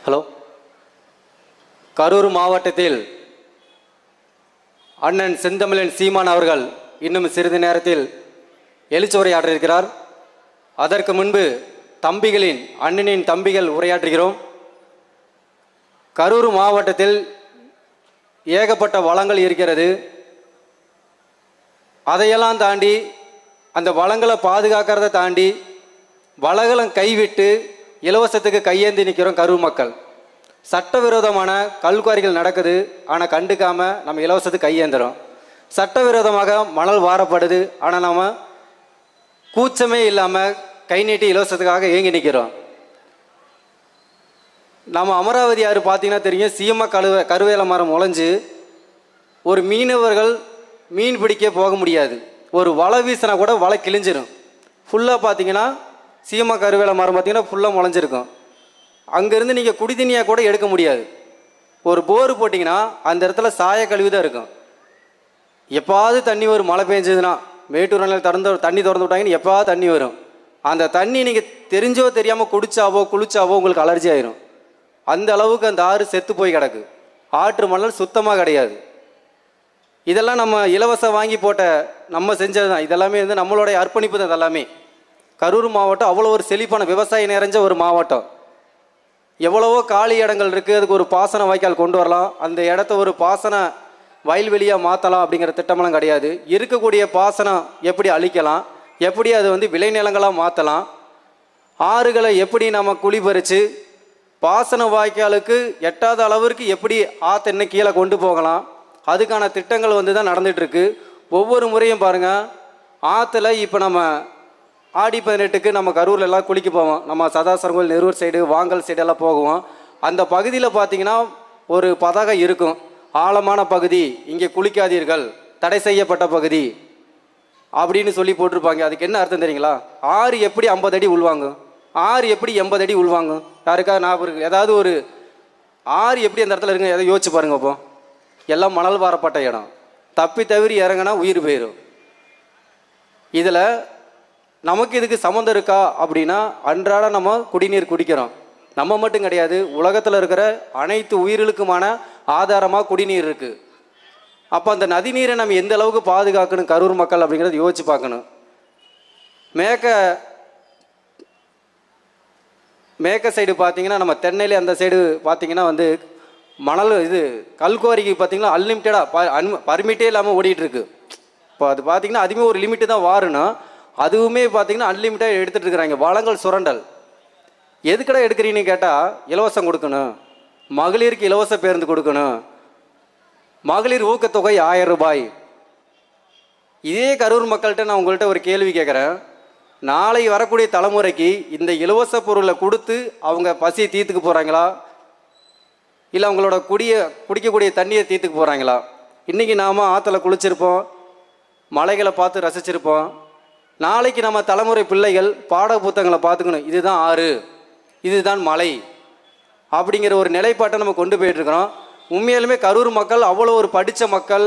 Hello. Karur மாவட்டத்தில் அண்ணன் செந்தமிழன் சீமான் அவர்கள் இன்னும் சிறிது நேரத்தில் எழுச்சி உரையாற்றிருக்கிறார். அதற்கு முன்பு அண்ணனின் தம்பிகள் உரையாற்றுகிறோம். கரூர் மாவட்டத்தில் ஏகப்பட்ட வளங்கள் இருக்கிறது. அதையெல்லாம் தாண்டி அந்த வளங்களை பாதுகாக்கிறத தாண்டி வளங்களை கைவிட்டு இலவசத்துக்கு கையேந்தி நிற்கிறோம் கரூர் மக்கள். சட்டவிரோதமான கல்குவாரிகள் நடக்குது, ஆனால் கண்டுக்காமல் நம்ம இலவசத்துக்கு கையேந்துறோம். சட்டவிரோதமாக மணல் வாரப்படுது, ஆனால் நம்ம கூச்சமே இல்லாமல் கை நீட்டி இலவசத்துக்காக ஏங்கி நிற்கிறோம். நம்ம அமராவதி ஆறு பார்த்தீங்கன்னா தெரியும், சீம கருவேல மரம் முளைஞ்சு ஒரு மீனவர்கள் மீன் பிடிக்க போக முடியாது. ஒரு வலை வீசினா கூட வலை கிழிஞ்சிடும். ஃபுல்லாக பார்த்தீங்கன்னா சீம கருவேல மரம் பார்த்தீங்கன்னா ஃபுல்லாக முளைஞ்சிருக்கும். அங்கேருந்து நீங்கள் குடி தண்ணியாக கூட எடுக்க முடியாது. ஒரு போர் போட்டிங்கன்னா அந்த இடத்துல சாய கழிவு தான் இருக்கும். எப்பாவது தண்ணி வரும், மழை பெஞ்சதுன்னா மேட்டூர் அணையில் தண்ணி திறந்து விட்டாங்கன்னு எப்பாவது தண்ணி வரும். அந்த தண்ணி நீங்கள் தெரிஞ்சோ தெரியாமல் குடிச்சாவோ குளிச்சாவோ உங்களுக்கு அலர்ஜி ஆயிரும். அந்த அளவுக்கு அந்த ஆறு செத்து போய் கிடக்கு. ஆற்று மணல் சுத்தமாக கிடையாது. இதெல்லாம் நம்ம இலவசம் வாங்கி போட்ட நம்ம செஞ்சது தான். இதெல்லாமே வந்து நம்மளுடைய அர்ப்பணிப்பு தான். இதெல்லாமே கரூர் மாவட்டம் அவ்வளோ ஒரு செழிப்பான விவசாயம் நிறைஞ்ச ஒரு மாவட்டம். எவ்வளவோ காலி இடங்கள் இருக்குது, அதுக்கு ஒரு பாசன வாய்க்கால் கொண்டு வரலாம், அந்த இடத்த ஒரு பாசன வயல்வெளியாக மாற்றலாம் அப்படிங்கிற திட்டமெல்லாம் கிடையாது. இருக்கக்கூடிய பாசனம் எப்படி அழிக்கலாம், எப்படி அது வந்து விளைநிலங்களாக மாற்றலாம், ஆறுகளை எப்படி நம்ம குழி பறித்து பாசன வாய்க்காலுக்கு எட்டாத அளவிற்கு எப்படி ஆற்று கீழே கொண்டு போகலாம், அதுக்கான திட்டங்கள் வந்து தான் நடந்துகிட்ருக்கு. ஒவ்வொரு முறையும் பாருங்கள், ஆற்றுல இப்போ நம்ம ஆடி 18க்கு நம்ம கரூரில் எல்லாம் குளிக்க போவோம். நம்ம சதாசரம் கோயில் நெரூர் சைடு வாங்கல் சைடெல்லாம் போகுவோம். அந்த பகுதியில் பார்த்திங்கன்னா ஒரு பதாகை இருக்கும், ஆழமான பகுதி, இங்கே குளிக்காதீர்கள், தடை செய்யப்பட்ட பகுதி அப்படின்னு சொல்லி போட்டிருப்பாங்க. அதுக்கு என்ன அர்த்தம் தெரியுங்களா? ஆறு எப்படி 50 அடி உள்வாங்கும், ஆறு எப்படி 80 அடி உள்வாங்கும்? யாருக்கா ஞாபகம் இருக்குது? ஏதாவது ஒரு ஆறு எப்படி அந்த இடத்துல இருக்குங்க, எதை யோசிச்சு பாருங்க. அப்போ எல்லாம் மணல் வாரப்பட்ட இடம், தப்பி தவிர இறங்கினா உயிர் போயிடும். இதில் நமக்கு இதுக்கு சம்மந்தம் இருக்கா அப்படின்னா, அன்றாட நம்ம குடிநீர் குடிக்கிறோம். நம்ம மட்டும் கிடையாது, உலகத்தில் இருக்கிற அனைத்து உயிர்களுக்குமான ஆதாரமாக குடிநீர் இருக்குது. அப்போ அந்த நதி நீரை நம்ம எந்த அளவுக்கு பாதுகாக்கணும் கரூர் மக்கள் அப்படிங்கிறத யோசிச்சு பார்க்கணும். மேற்க சைடு பார்த்தீங்கன்னா, நம்ம தென்னையிலே அந்த சைடு பார்த்தீங்கன்னா வந்து மணல் இது கல்குவாரிக்கு பார்த்தீங்கன்னா அன்லிமிட்டடாக பர்மிட்டே இல்லாமல் ஓடிட்டுருக்கு. இப்போ அது பார்த்தீங்கன்னா அதுவுமே ஒரு லிமிட்டு தான் வாரணும். அதுவுமே பார்த்தீங்கன்னா அன்லிமிட்டடாக எடுத்துகிட்டு இருக்கிறாங்க. வளங்கள் சுரண்டல். எதுக்கடா எடுக்கிறீங்கன்னு கேட்டால், இலவசம் கொடுக்கணும், மகளிருக்கு இலவச பேருந்து கொடுக்கணும், மகளிர் ஊக்கத்தொகை 1000 ரூபாய். இதே கரூர் மக்கள்கிட்ட நான் உங்கள்கிட்ட ஒரு கேள்வி கேட்குறேன். நாளை வரக்கூடிய தலைமுறைக்கு இந்த இலவச பொருளை கொடுத்து அவங்க பசியை தீர்த்துக்க போகிறாங்களா, இல்லை அவங்களோட குடிக்கக்கூடிய தண்ணியை தீர்த்துக்க போகிறாங்களா? இன்றைக்கி நாம் ஆற்றுல குளிச்சிருப்போம், மலைகளை பார்த்து ரசிச்சிருப்போம். நாளைக்கு நம்ம தலைமுறை பிள்ளைகள் பாட புத்தகங்களை பார்த்துக்கணும், இதுதான் ஆறு, இதுதான் மலை அப்படிங்கிற ஒரு நிலைப்பாட்டை நம்ம கொண்டு போயிட்டுருக்கிறோம். உண்மையாலுமே கரூர் மக்கள் அவ்வளோ ஒரு படித்த மக்கள்,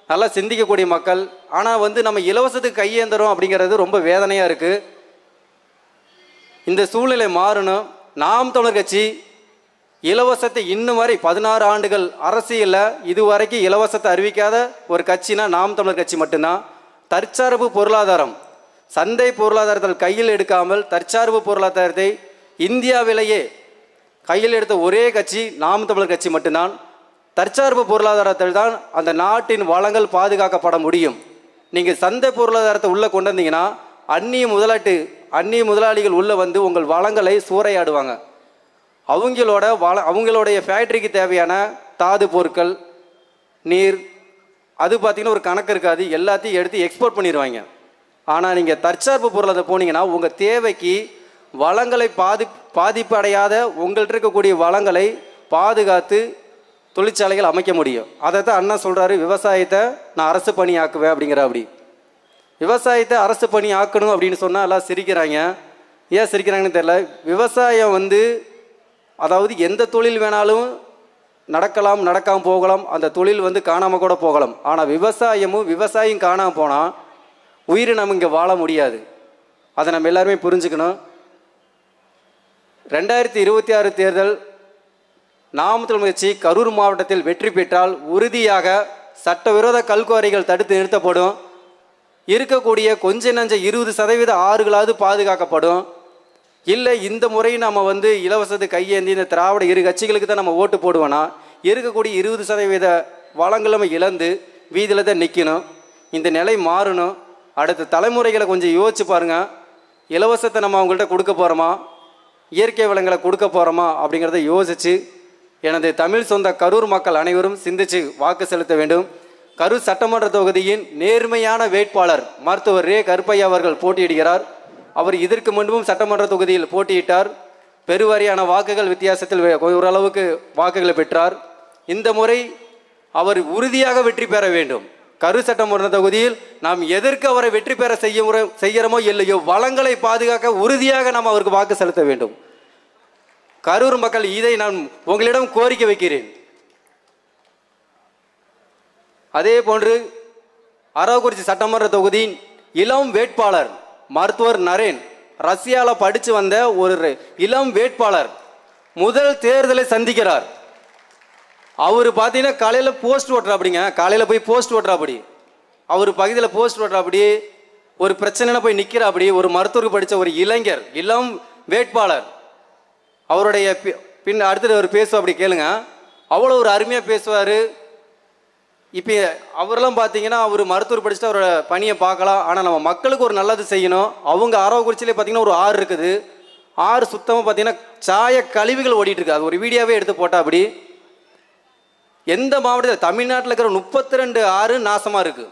நல்லா சிந்திக்கக்கூடிய மக்கள். ஆனால் வந்து நம்ம இலவசத்துக்கு கையேந்துறோம் அப்படிங்கிறது ரொம்ப வேதனையாக இருக்குது. இந்த சூழ்நிலை மாறணும். நாம் தமிழர் கட்சி இலவசத்தை இன்னும் வரை 16 ஆண்டுகள் அரசியலில் இதுவரைக்கும் இலவசத்தை அறிவிக்காத ஒரு கட்சினா நாம் தமிழர் கட்சி மட்டும்தான். தற்சார்பு பொருளாதாரம், சந்தை பொருளாதாரத்தில் கையில் எடுக்காமல் தற்சார்பு பொருளாதாரத்தை இந்தியாவிலேயே கையில் எடுத்த ஒரே கட்சி நாம் தமிழர் கட்சி மட்டும்தான். தற்சார்பு பொருளாதாரத்தில் தான் அந்த நாட்டின் வளங்கள் பாதுகாக்கப்பட முடியும். நீங்கள் சந்தை பொருளாதாரத்தை உள்ளே கொண்டு வந்தீங்கன்னா அந்நிய முதலாளிகள் உள்ளே வந்து உங்கள் வளங்களை சூறையாடுவாங்க. அவங்களுடைய ஃபேக்ட்ரிக்கு தேவையான தாது பொருட்கள், நீர், அது பார்த்திங்கன்னா ஒரு கணக்கு இருக்காது, எல்லாத்தையும் எடுத்து எக்ஸ்போர்ட் பண்ணிடுவாங்க. ஆனால் நீங்கள் தற்சார்பு பொருளை போனீங்கன்னா உங்கள் தேவைக்கு வளங்களை பாதிப்பு அடையாத உங்கள்கிட்ட இருக்கக்கூடிய வளங்களை பாதுகாத்து தொழிற்சாலைகள் அமைக்க முடியும். அதை தான் அண்ணா சொல்கிறாரு, விவசாயத்தை நான் அரசு பணி ஆக்குவேன் அப்படிங்கிற. அப்படி விவசாயத்தை அரசு பணி ஆக்கணும் அப்படின்னு சொன்னால் எல்லாம் சிரிக்கிறாங்க. ஏன் சிரிக்கிறாங்கன்னு தெரியல. விவசாயம் வந்து அதாவது எந்த தொழில் வேணாலும் நடக்காமல் போகலாம், அந்த தொழில் வந்து காணாமல் கூட போகலாம். ஆனால் விவசாயம் காணாமல் போனால் உயிரினம் இங்கே வாழ முடியாது. அதை நம்ம எல்லாருமே புரிஞ்சுக்கணும். 2026 தேர்தல் நாம் தமிழர் கட்சி கரூர் மாவட்டத்தில் வெற்றி பெற்றால் உறுதியாக சட்டவிரோத கல்குவாரிகள் தடுத்து நிறுத்தப்படும். இருக்கக்கூடிய கொஞ்ச நஞ்ச 20% ஆறுகளாவது பாதுகாக்கப்படும். இல்லை இந்த முறை நம்ம இலவசத்து கையேந்தி இந்த திராவிட இரு கட்சிகளுக்கு தான் நம்ம ஓட்டு போடுவோன்னா இருக்கக்கூடிய 20% வளங்களை நம்ம இழந்து வீதியில் தான் நிற்கணும். இந்த நிலை மாறணும். அடுத்த தலைமுறைகளை கொஞ்சம் யோசிச்சு பாருங்கள். இலவசத்தை நம்ம அவங்கள்ட்ட கொடுக்க போகிறோமா, இயற்கை வளங்களை கொடுக்க போகிறோமா அப்படிங்கிறத யோசித்து எனது தமிழ் சொந்த கரூர் மக்கள் அனைவரும் சிந்தித்து வாக்கு செலுத்த வேண்டும். கரூர் சட்டமன்ற தொகுதியின் நேர்மையான வேட்பாளர் மருத்துவர் ரே கருப்பையா அவர்கள் போட்டியிடுகிறார். அவர் இதற்கு முன்பும் சட்டமன்ற தொகுதியில் போட்டியிட்டார். பெருவாரியான வாக்குகள் வித்தியாசத்தில் ஓரளவுக்கு வாக்குகளை பெற்றார். இந்த முறை அவர் உறுதியாக வெற்றி பெற வேண்டும். கரூர் சட்டமன்ற தொகுதியில் நாம் எதற்கு அவரை வெற்றி பெற செய்கிறோமோ இல்லையோ வளங்களை பாதுகாக்க உறுதியாக நாம் அவருக்கு வாக்கு செலுத்த வேண்டும். கரூர் மக்கள், இதை நான் உங்களிடம் கோரிக்கை வைக்கிறேன். அதே போன்று அரவக்குறிச்சி சட்டமன்ற தொகுதியின் இளம் வேட்பாளர் மருத்துவர் நரேன், ரஷ்யாவில் படித்து வந்த ஒரு இளம் வேட்பாளர் முதல் தேர்தலை சந்திக்கிறார். அவர் பார்த்தீங்கன்னா காலையில் போஸ்ட் ஓட்டுறாப்படிங்க, காலையில் போய் போஸ்ட் ஓட்டுறாப்படி, அவர் பகுதியில் போஸ்ட் ஓட்டுறாப்படி, ஒரு பிரச்சனைனா போய் நிற்கிறாப்படி. ஒரு மருத்துவருக்கு படித்த ஒரு இளைஞர் இளம் வேட்பாளர், அவருடைய பின் அடுத்தது அவர் பேசுவாப்படி கேளுங்க. அவ்வளோ ஒரு அருமையாக பேசுவார். இப்போ அவரெல்லாம் பார்த்தீங்கன்னா அவர் மருத்துவர் படிச்சுட்டு அவரோட பணியை பார்க்கலாம். ஆனால் நம்ம மக்களுக்கு ஒரு நல்லது செய்யணும். அவங்க அரவக்குறிச்சியிலே பார்த்தீங்கன்னா ஒரு ஆறு இருக்குது. ஆறு சுத்தமாக பார்த்தீங்கன்னா சாய கழிவுகள் ஓடிட்டு இருக்கு. அது ஒரு வீடியோவே எடுத்து போட்டால் அப்படி எந்த மாவட்டத்தில் தமிழ்நாட்டில் இருக்கிற 32 ஆறு நாசமாக இருக்குது.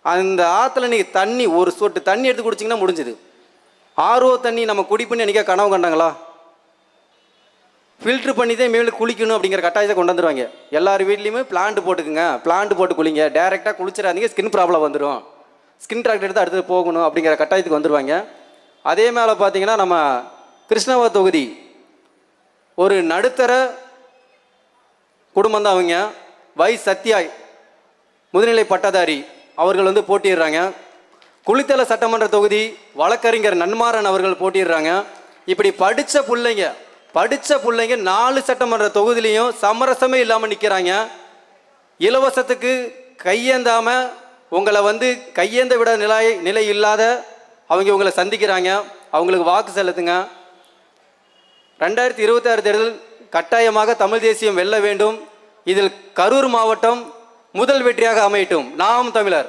அந்த ஆற்றுல நீங்கள் தண்ணி ஒரு சொட்டு தண்ணி எடுத்து குடிச்சிங்கன்னா முடிஞ்சுது. ஆர்ஓ தண்ணி நம்ம குடிப்புன்னு என்றைக்கா கனவு கண்டாங்களா? ஃபில்ட்ரு பண்ணி தான் மேலே குளிக்கணும் அப்படிங்கிற கட்டாயத்தை கொண்டு வந்துடுவாங்க. எல்லார் வீட்லேயுமே பிளான்ட் போட்டுக்குங்க, பிளான்ட் போட்டு குளிங்க, டைரெக்டாக குளிச்சிடாதீங்க, ஸ்கின் ப்ராப்ளம் வந்துடும், ஸ்கின் ட்ராக்டர் எடுத்து அடுத்து போகணும் அப்படிங்கிற கட்டாயத்துக்கு வந்துடுவாங்க. அதே மேலே பார்த்தீங்கன்னா நம்ம கிருஷ்ணவா தொகுதி ஒரு நடுத்தர குடும்பம் தான். அவங்க வை சத்யாய் முதுநிலை பட்டதாரி அவர்கள் போட்டிடுறாங்க. குளித்தலை சட்டமன்ற தொகுதி வழக்கறிஞர் நன்மாறன் அவர்கள் போட்டிடுறாங்க. இப்படி படித்த பிள்ளைங்க 4 சட்டமன்ற தொகுதியிலையும் சமரசமே இல்லாமல் நிற்கிறாங்க. இலவசத்துக்கு கையேந்தாமல் உங்களை கையேந்த விட நிலை இல்லாத அவங்க உங்களை சந்திக்கிறாங்க. அவங்களுக்கு வாக்கு செலுத்துங்க. 2026 தேர்தல் கட்டாயமாக தமிழ் தேசியம் வெல்ல வேண்டும். இதில் கரூர் மாவட்டம் முதல் வெற்றியாக அமையட்டும். நாம் தமிழர்.